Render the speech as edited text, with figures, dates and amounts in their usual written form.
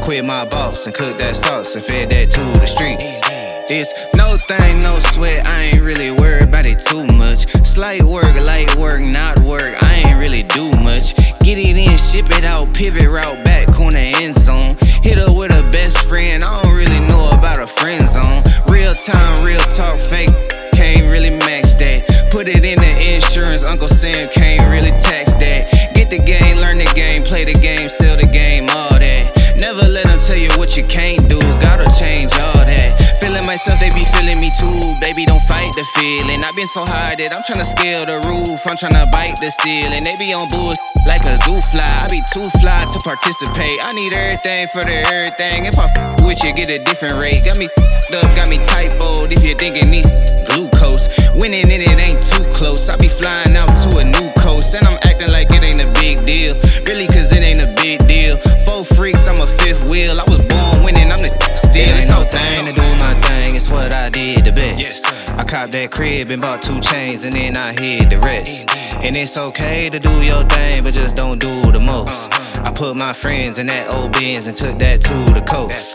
quit my boss and cooked that sauce and fed that to the street. It's no thing, no sweat, I ain't really worried about it too much. Slight work, light work, not work, I ain't really do much. Get it in, ship it out, pivot route, back corner, end zone. Hit her with a best friend, I don't really know about a friend zone. Real time, real talk, fake, can't really match that. Put it in the insurance, Uncle Sam can't really tax that. Get the game, learn the game, play the game, sell the game, all that. Never let them tell you what you can't do, gotta change all that. Feeling myself, they be feeling me too, baby, don't fight the feeling. I've been so high that I'm tryna scale the roof, I'm tryna bite the ceiling. They be on bullshit like a zoo fly, I be too fly to participate. I need everything for the everything, if I with you, get a different rate. Got me up, got me typoed, if you're thinking me glucose. Winning and it ain't too close, I be flying out to a new coast. And I'm acting like it ain't a big deal, really cause it ain't a big deal. 4 freaks, I'm a 5th wheel, I was born winning, I'm the still. Ain't no thing to do my thing, it's what I did the best. I copped that crib and bought 2 chains and then I hid the rest. And it's okay to do your thing, but just don't do the most. I put my friends in that old Benz and took that to the coast.